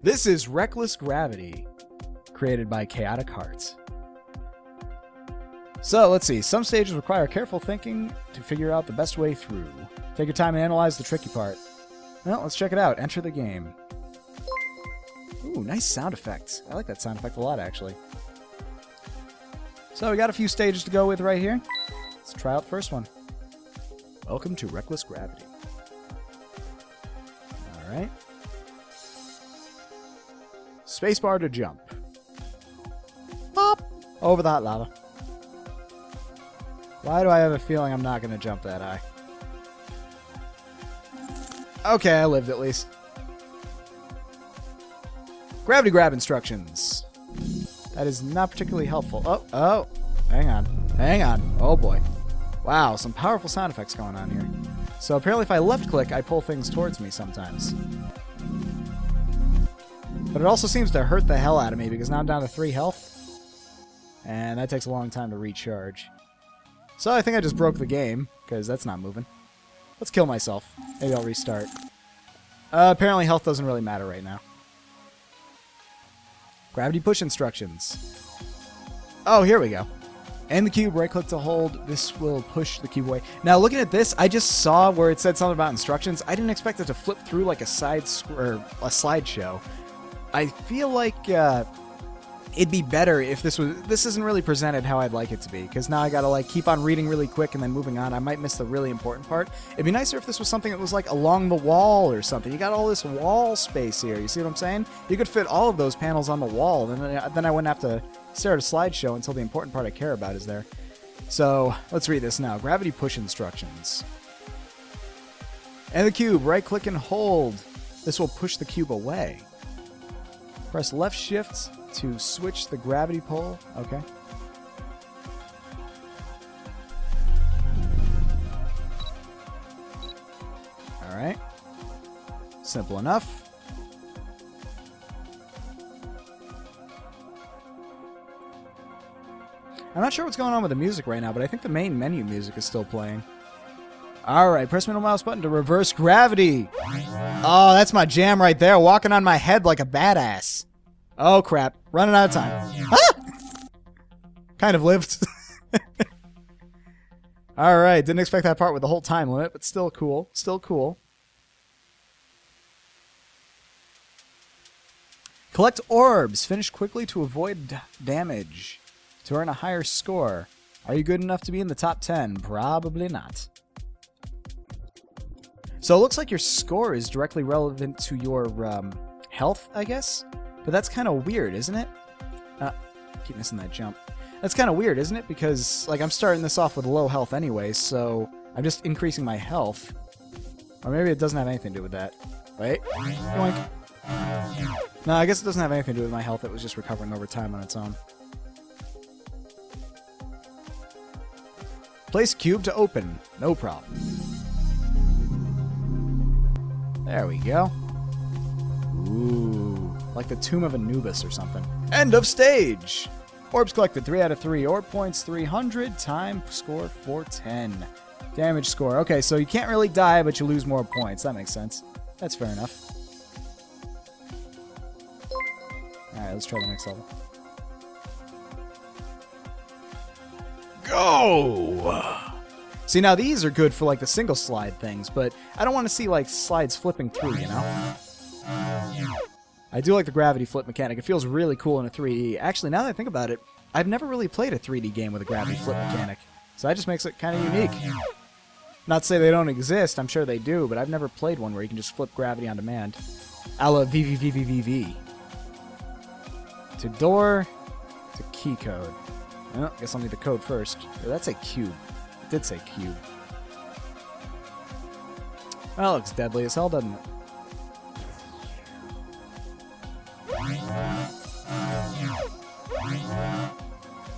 This is Reckless Gravity, created by Chaotic Hearts. So, let's see. Some stages require careful thinking to figure out the best way through. Take your time and analyze the tricky part. Well, let's check it out. Enter the game. Ooh, nice sound effects. I like that sound effect a lot, actually. So, we got a few stages to go with right here. Let's try out the first one. Welcome to Reckless Gravity. Alright. Spacebar to jump. Pop! Over the hot lava. Why do I have a feeling I'm not going to jump that high? Okay, I lived at least. Gravity grab instructions. That is not particularly helpful. Oh, hang on. Oh boy. Wow, some powerful sound effects going on here. So apparently if I left click, I pull things towards me sometimes. But it also seems to hurt the hell out of me because now I'm down to 3 health. And that takes a long time to recharge. So I think I just broke the game, because that's not moving. Let's kill myself. Maybe I'll restart. Apparently health doesn't really matter right now. Gravity push instructions. Oh, here we go. And the cube, right click to hold. This will push the cube away. Now, looking at this, I just saw where it said something about instructions. I didn't expect it to flip through like a slideshow. I feel like it'd be better if this isn't really presented how I'd like it to be, because now I gotta like keep on reading really quick and then moving on. I might miss the really important part. It'd be nicer if this was something that was like along the wall or something. You got all this wall space here. You see what I'm saying? You could fit all of those panels on the wall, and then I wouldn't have to stare at a slideshow until the important part I care about is there. So let's read this now. Gravity push instructions. And the cube, right click and hold. This will push the cube away. Press left shift to switch the gravity pull. Okay. Alright. Simple enough. I'm not sure what's going on with the music right now, but I think the main menu music is still playing. Alright, press middle mouse button to reverse gravity. Oh, that's my jam right there. Walking on my head like a badass. Oh, crap. Running out of time. Ah! Kind of lived. Alright, didn't expect that part with the whole time limit, but still cool. Still cool. Collect orbs. Finish quickly to avoid damage. To earn a higher score. Are you good enough to be in the top 10? Probably not. So it looks like your score is directly relevant to your health, I guess? But that's kind of weird, isn't it? Keep missing that jump. That's kind of weird, isn't it? Because, like, I'm starting this off with low health anyway, so I'm just increasing my health. Or maybe it doesn't have anything to do with that. Wait. Yoink. No, I guess it doesn't have anything to do with my health. It was just recovering over time on its own. Place cube to open. No problem. There we go. Ooh. Like the Tomb of Anubis or something. End of stage! Orbs collected 3 out of 3. Orb points 300. Time score 410. Damage score. Okay, so you can't really die, but you lose more points. That makes sense. That's fair enough. Alright, let's try the next level. Go! See, now these are good for like the single slide things, but I don't want to see like slides flipping through, you know? I do like the gravity flip mechanic. It feels really cool in a 3D. Actually, now that I think about it, I've never really played a 3D game with a gravity flip mechanic. So that just makes it kind of unique. Not to say they don't exist, I'm sure they do, but I've never played one where you can just flip gravity on demand. A la VVVVVV. To door, to key code. Well, I guess I'll need the code first. Yeah, that's a cube. It did say cube. Well, it looks deadly as hell, doesn't it?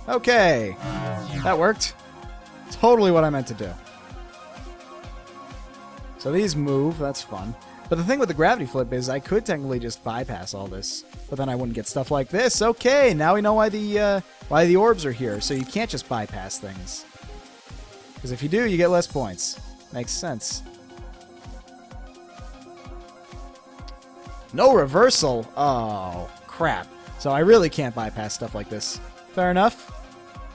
Okay. That worked. Totally what I meant to do. So these move, that's fun. But the thing with the gravity flip is I could technically just bypass all this, but then I wouldn't get stuff like this. Okay, now we know why the orbs are here, so you can't just bypass things. Because if you do, you get less points. Makes sense. No reversal? Oh, crap. So I really can't bypass stuff like this. Fair enough.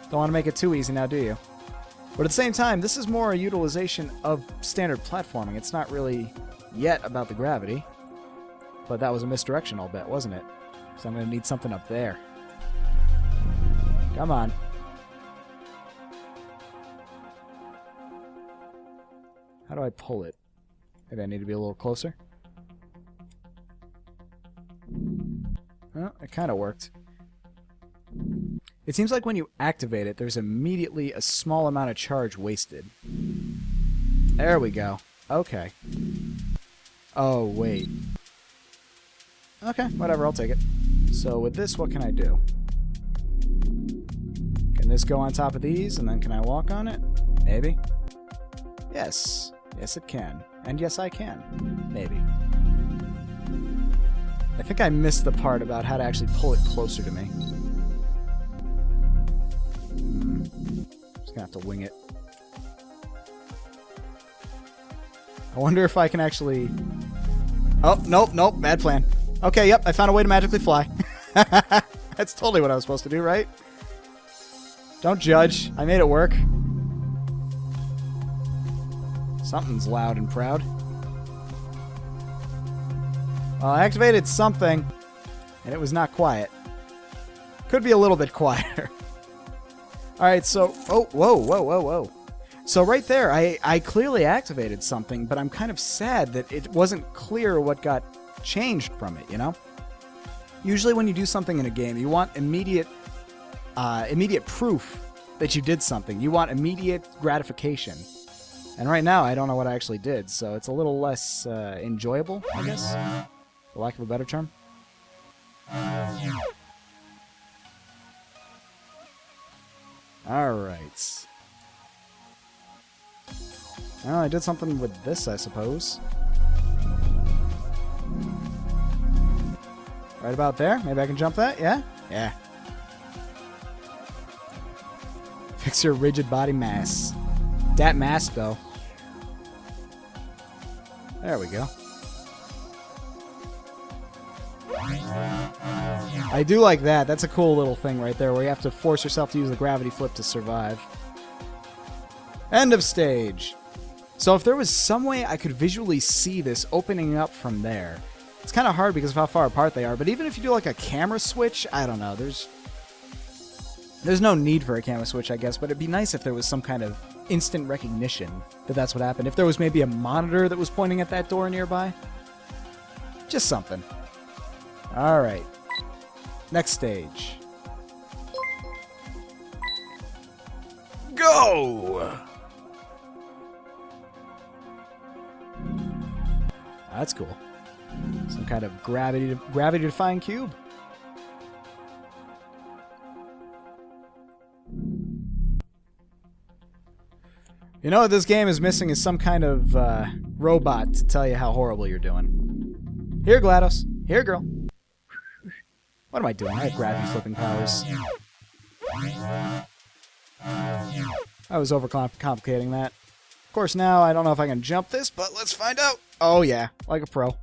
Don't want to make it too easy now, do you? But at the same time, this is more a utilization of standard platforming. It's not really yet about the gravity. But that was a misdirection, I'll bet, wasn't it? So I'm going to need something up there. Come on. How do I pull it? Maybe I need to be a little closer. Well, it kind of worked. It seems like when you activate it, there's immediately a small amount of charge wasted. There we go. Okay. Oh, wait. Okay, whatever, I'll take it. So with this, what can I do? Can this go on top of these, and then can I walk on it? Maybe. Yes. Yes, it can. And yes, I can. Maybe. I think I missed the part about how to actually pull it closer to me. Just gonna have to wing it. I wonder if I can actually... Oh, nope, nope, bad plan. Okay, yep, I found a way to magically fly. That's totally what I was supposed to do, right? Don't judge. I made it work. Something's loud and proud. Well, I activated something, and it was not quiet. Could be a little bit quieter. Alright, so... Oh, whoa, whoa, whoa, whoa. So right there, I clearly activated something, but I'm kind of sad that it wasn't clear what got changed from it, you know? Usually when you do something in a game, you want immediate proof that you did something. You want immediate gratification. And right now, I don't know what I actually did, so it's a little less enjoyable, I guess, for lack of a better term. Alright. Well, I did something with this, I suppose. Right about there. Maybe I can jump that? Yeah? Yeah. Fix your rigid body mass. That mask, though. There we go. I do like that. That's a cool little thing right there, where you have to force yourself to use the gravity flip to survive. End of stage. So if there was some way I could visually see this opening up from there, it's kind of hard because of how far apart they are, but even if you do like a camera switch, I don't know, there's no need for a camera switch, I guess, but it'd be nice if there was some kind of instant recognition that that's what happened. If there was maybe a monitor that was pointing at that door nearby. Just something. Alright. Next stage. Go! That's cool. Some kind of gravity-defying cube. You know what this game is missing is some kind of robot to tell you how horrible you're doing. Here, GLaDOS. Here, girl. What am I doing? I have gravity flipping powers. I was overcomplicating that. Of course, now I don't know if I can jump this, but let's find out. Oh, yeah. Like a pro.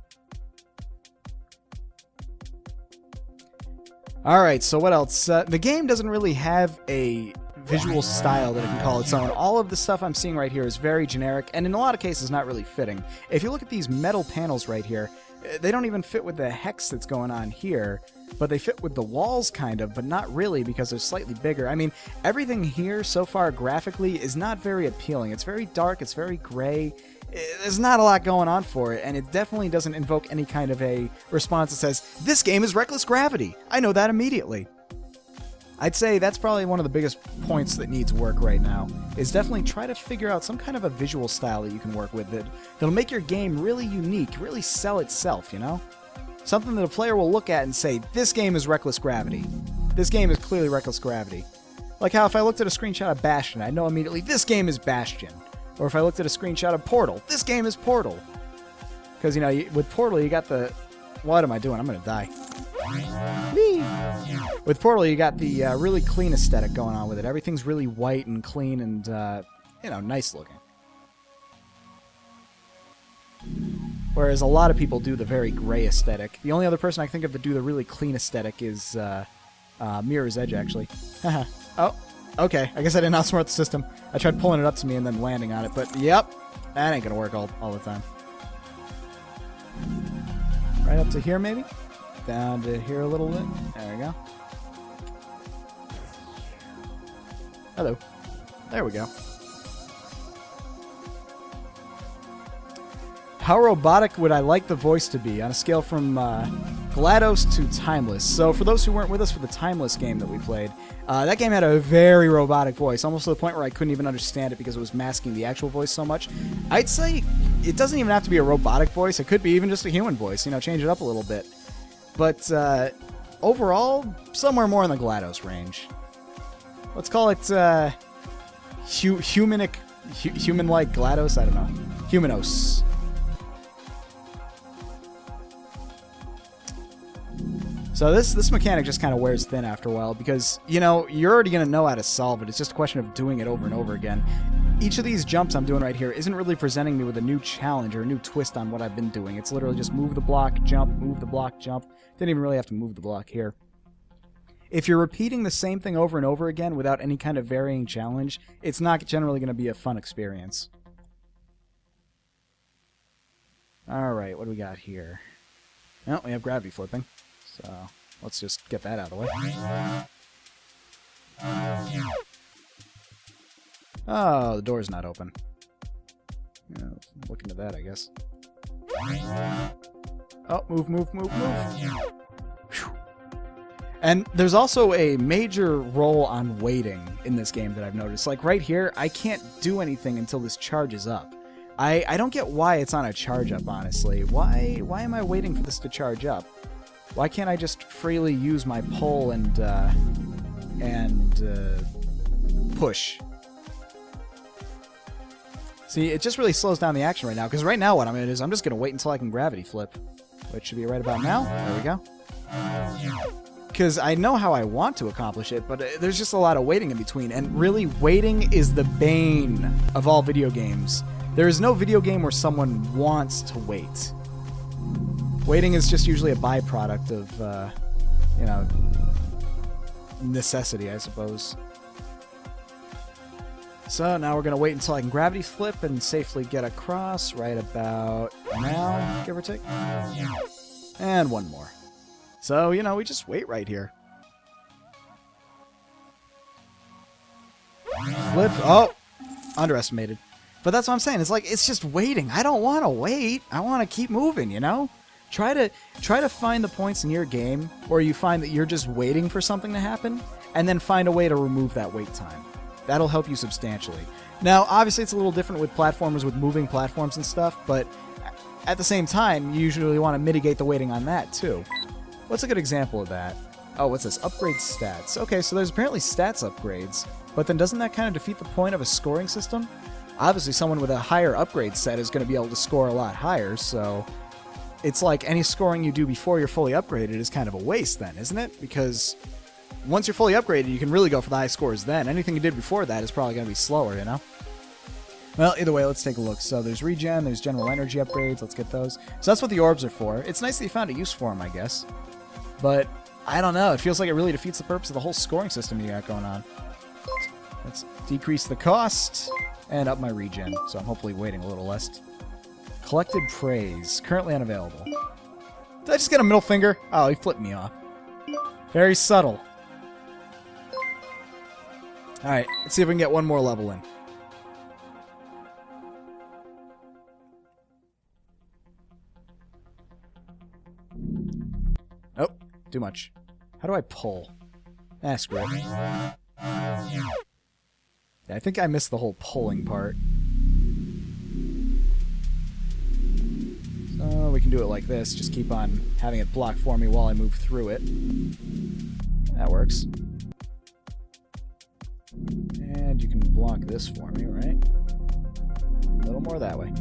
Alright, so what else? The game doesn't really have a visual style that it can call its own. All of the stuff I'm seeing right here is very generic, and in a lot of cases not really fitting. If you look at these metal panels right here, they don't even fit with the hex that's going on here, but they fit with the walls kind of, but not really because they're slightly bigger. I mean, everything here so far graphically is not very appealing. It's very dark, it's very gray. There's not a lot going on for it, and it definitely doesn't invoke any kind of a response that says, this game is reckless gravity. I know that immediately. I'd say that's probably one of the biggest points that needs work right now, is definitely try to figure out some kind of a visual style that you can work with that'll make your game really unique, really sell itself, you know? Something that a player will look at and say, this game is reckless gravity. This game is clearly reckless gravity. Like how if I looked at a screenshot of Bastion, I know immediately, this game is Bastion. Or if I looked at a screenshot of Portal, this game is Portal. Because, you know, with Portal, you got the... What am I doing? I'm going to die. Whee! With Portal, you got the really clean aesthetic going on with it. Everything's really white and clean and, you know, nice looking. Whereas a lot of people do the very gray aesthetic. The only other person I can think of to do the really clean aesthetic is Mirror's Edge, actually. Oh, okay. I guess I didn't outsmart the system. I tried pulling it up to me and then landing on it, but yep, that ain't gonna work all the time. Right up to here, maybe? Down to here a little bit. There we go. Hello. There we go. How robotic would I like the voice to be on a scale from GLaDOS to Timeless? So for those who weren't with us for the Timeless game that we played, that game had a very robotic voice, almost to the point where I couldn't even understand it because it was masking the actual voice so much. I'd say it doesn't even have to be a robotic voice. It could be even just a human voice, you know, change it up a little bit. But overall, somewhere more in the GLaDOS range. Let's call it human-like GLaDOS? I don't know. Humanos. So this mechanic just kind of wears thin after a while because, you know, you're already going to know how to solve it. It's just a question of doing it over and over again. Each of these jumps I'm doing right here isn't really presenting me with a new challenge or a new twist on what I've been doing. It's literally just move the block, jump, move the block, jump. Didn't even really have to move the block here. If you're repeating the same thing over and over again without any kind of varying challenge, it's not generally going to be a fun experience. Alright, what do we got here? Oh, we have gravity flipping. So, let's just get that out of the way. Oh, the door's not open. Yeah, look into that, I guess. Oh, move, move, move, move. Whew. And there's also a major role on waiting in this game that I've noticed. Like right here, I can't do anything until this charges up. I don't get why it's on a charge up, honestly. Why am I waiting for this to charge up? Why can't I just freely use my pull and push? See, it just really slows down the action right now, because right now what I'm going to do is I'm just going to wait until I can gravity flip, which should be right about now. There we go. Because I know how I want to accomplish it, but there's just a lot of waiting in between, and really, waiting is the bane of all video games. There is no video game where someone wants to wait. Waiting is just usually a byproduct of, you know, necessity, I suppose. So now we're going to wait until I can gravity flip and safely get across right about now, give or take. And one more. So, you know, we just wait right here. Flip. Oh! Underestimated. But that's what I'm saying. It's like, it's just waiting. I don't want to wait. I want to keep moving, you know? Try to find the points in your game where you find that you're just waiting for something to happen, and then find a way to remove that wait time. That'll help you substantially. Now, obviously it's a little different with platformers with moving platforms and stuff, but at the same time, you usually want to mitigate the waiting on that, too. What's a good example of that? Oh, what's this? Upgrade stats. Okay, so there's apparently stats upgrades, but then doesn't that kind of defeat the point of a scoring system? Obviously, someone with a higher upgrade set is going to be able to score a lot higher, so it's like any scoring you do before you're fully upgraded is kind of a waste then, isn't it? Because once you're fully upgraded, you can really go for the high scores then. Anything you did before that is probably going to be slower, you know? Well, either way, let's take a look. So there's regen, there's general energy upgrades. Let's get those. So that's what the orbs are for. It's nice that you found a use for them, I guess. But I don't know. It feels like it really defeats the purpose of the whole scoring system you got going on. Let's decrease the cost and up my regen. So I'm hopefully waiting a little less. Collected praise. Currently unavailable. Did I just get a middle finger? Oh, he flipped me off. Very subtle. Alright, let's see if we can get one more level in. Oh, too much. How do I pull? Ah, screw it. Yeah, I think I missed the whole pulling part. So we can do it like this. Just keep on having it block for me while I move through it. That works. And you can block this for me, right? A little more that way.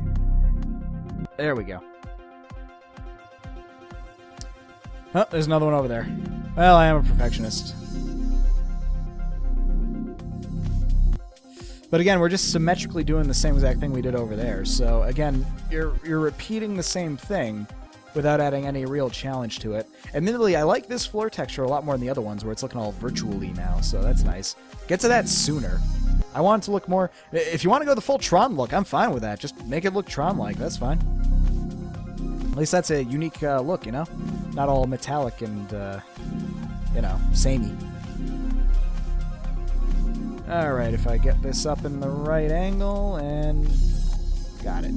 There we go. Oh, there's another one over there. Well, I am a perfectionist. But again, we're just symmetrically doing the same exact thing we did over there. So again, you're repeating the same thing without adding any real challenge to it. Admittedly, I like this floor texture a lot more than the other ones where it's looking all virtually now, so that's nice. Get to that sooner. I want it to look more... If you want to go the full Tron look, I'm fine with that. Just make it look Tron-like, that's fine. At least that's a unique look, you know? Not all metallic and, you know, samey. Alright, if I get this up in the right angle, and... Got it.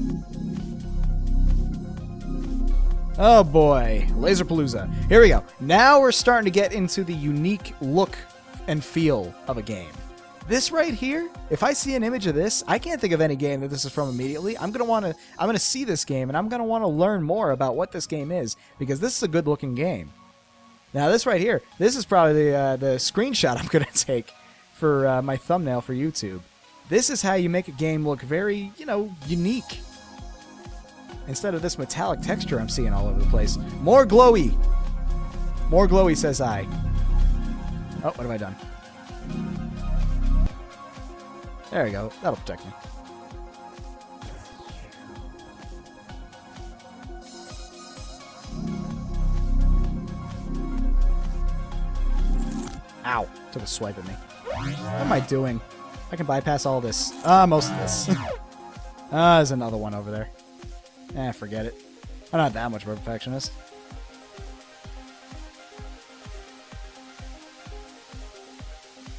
Oh boy, Laserpalooza. Here we go. Now we're starting to get into the unique look and feel of a game. This right here, if I see an image of this, I can't think of any game that this is from immediately. I'm gonna see this game, and I'm gonna want to learn more about what this game is, because this is a good looking game. Now this right here, this is probably the screenshot I'm gonna take for my thumbnail for YouTube. This is how you make a game look very, you know, unique. Instead of this metallic texture I'm seeing all over the place. More glowy! More glowy, says I. Oh, what have I done? There we go. That'll protect me. Ow. Took a swipe at me. What am I doing? I can bypass all this. Most of this. There's another one over there. Forget it. I'm not that much of a perfectionist.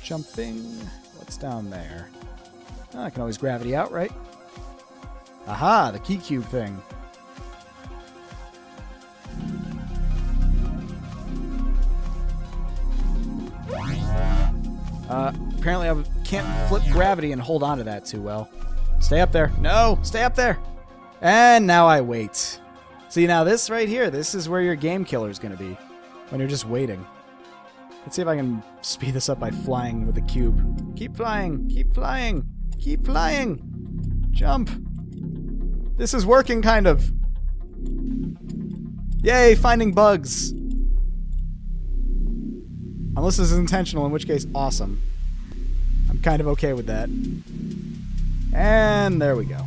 Jumping. What's down there? Oh, I can always gravity out, right? Aha, the key cube thing. Apparently I can't flip gravity and hold on to that too well. Stay up there. No! Stay up there! And now I wait. See, now this right here, this is where your game killer is going to be. When you're just waiting. Let's see if I can speed this up by flying with the cube. Keep flying! Keep flying! Keep flying! Jump! This is working, kind of. Yay, finding bugs! Unless this is intentional, in which case, awesome. I'm kind of okay with that. And there we go.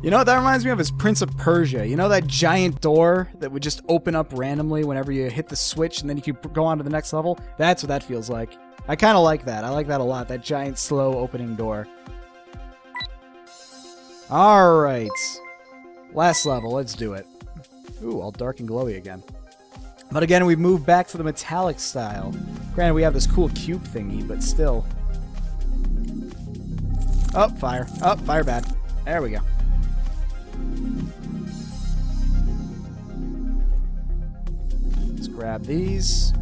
You know what that reminds me of is Prince of Persia. You know that giant door that would just open up randomly whenever you hit the switch and then you could go on to the next level? That's what that feels like. I kind of like that. I like that a lot. That giant, slow opening door. Alright. Last level. Let's do it. Ooh, all dark and glowy again. But again, we've moved back to the metallic style. Granted, we have this cool cube thingy, but still. Oh, fire. Oh, fire bad. There we go. Let's grab these.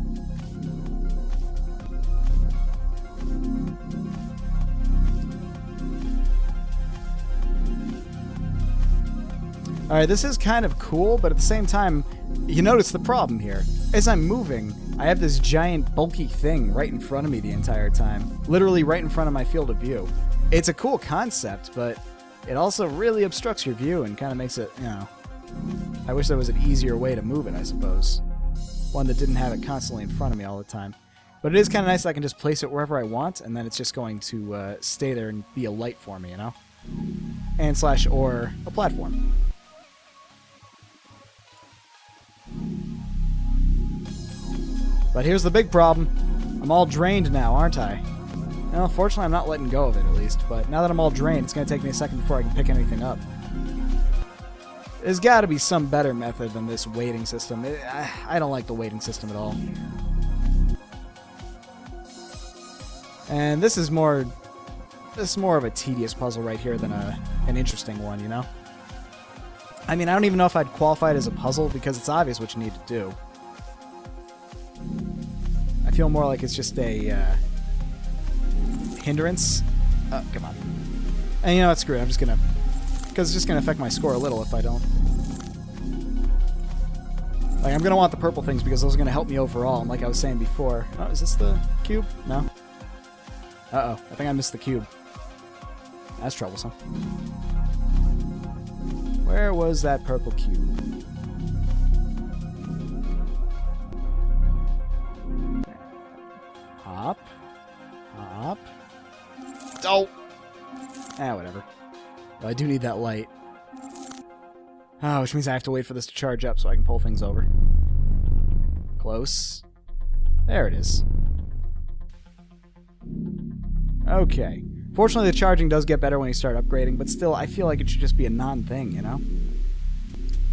Alright, this is kind of cool, but at the same time, you notice the problem here. As I'm moving, I have this giant bulky thing right in front of me the entire time. Literally right in front of my field of view. It's a cool concept, but it also really obstructs your view and kind of makes it, you know... I wish there was an easier way to move it, I suppose. One that didn't have it constantly in front of me all the time. But it is kind of nice that I can just place it wherever I want, and then it's just going to stay there and be a light for me, you know? And slash or a platform. But here's the big problem. I'm all drained now, aren't I? Well, fortunately I'm not letting go of it, at least. But now that I'm all drained, it's going to take me a second before I can pick anything up. There's got to be some better method than this waiting system. I don't like the waiting system at all. And this is more of a tedious puzzle right here than an interesting one, you know? I mean, I don't even know if I'd qualify it as a puzzle because it's obvious what you need to do. I feel more like it's just a hindrance. Oh, come on. And you know what? Screw it. I'm just gonna... Because it's just gonna affect my score a little if I don't. Like, I'm gonna want the purple things because those are gonna help me overall, and like I was saying before. Oh, is this the cube? No? Uh-oh. I think I missed the cube. That's troublesome. Where was that purple cube? top. Oh! Whatever. Well, I do need that light. Oh, which means I have to wait for this to charge up so I can pull things over. Close. There it is. Okay. Fortunately, the charging does get better when you start upgrading, but still, I feel like it should just be a non-thing, you know?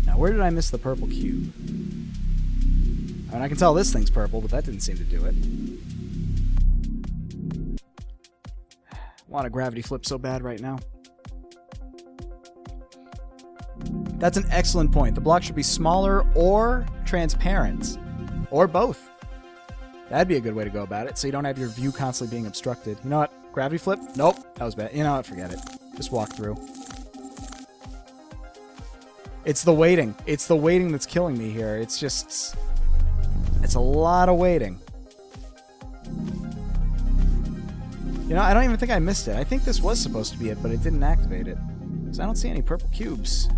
Now, where did I miss the purple cube? I mean, I can tell this thing's purple, but that didn't seem to do it. Want a gravity flip so bad right now. That's an excellent point. The block should be smaller or transparent. Or both. That'd be a good way to go about it, so you don't have your view constantly being obstructed. You know what? Gravity flip? Nope. That was bad. You know what? Forget it. Just walk through. It's the waiting. It's the waiting that's killing me here. It's just... It's a lot of waiting. You know, I don't even think I missed it. I think this was supposed to be it, but it didn't activate it. Because I don't see any purple cubes.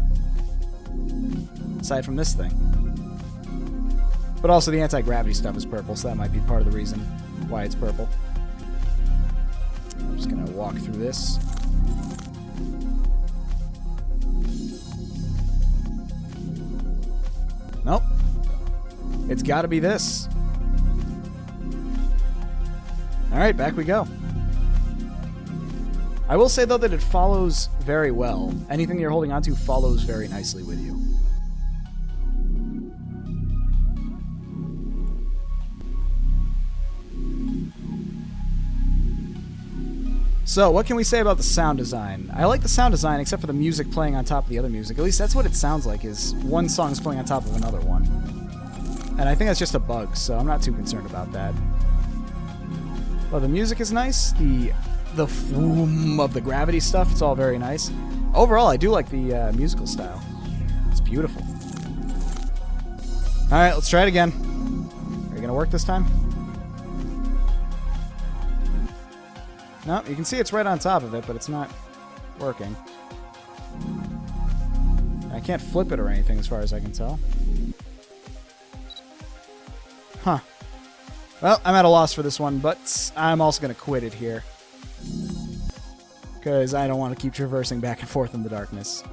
Aside from this thing. But also the anti-gravity stuff is purple, so that might be part of the reason why it's purple. I'm just going to walk through this. Nope. It's got to be this. Alright, back we go. I will say, though, that it follows very well. Anything you're holding onto follows very nicely with you. So, what can we say about the sound design? I like the sound design, except for the music playing on top of the other music. At least that's what it sounds like, is one song is playing on top of another one. And I think that's just a bug, so I'm not too concerned about that. Well, the music is nice. The floom of the gravity stuff, it's all very nice. Overall, I do like the musical style. It's beautiful. Alright, let's try it again. Are you going to work this time? No, you can see it's right on top of it, but it's not working. I can't flip it or anything as far as I can tell. Huh. Well, I'm at a loss for this one, but I'm also going to quit it here. Because I don't want to keep traversing back and forth in the darkness.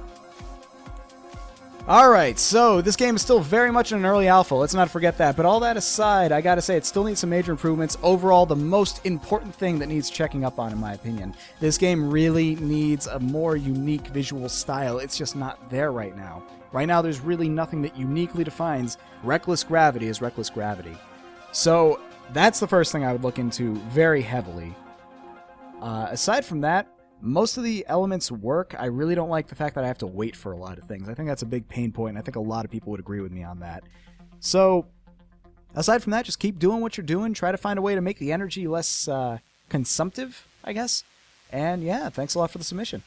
Alright, so this game is still very much in an early alpha, let's not forget that. But all that aside, I gotta say it still needs some major improvements. Overall, the most important thing that needs checking up on, in my opinion. This game really needs a more unique visual style. It's just not there right now. Right now, there's really nothing that uniquely defines reckless gravity as reckless gravity. So, that's the first thing I would look into very heavily. Aside from that, most of the elements work. I really don't like the fact that I have to wait for a lot of things. I think that's a big pain point, and I think a lot of people would agree with me on that. So, aside from that, just keep doing what you're doing. Try to find a way to make the energy less consumptive, I guess. And yeah, thanks a lot for the submission.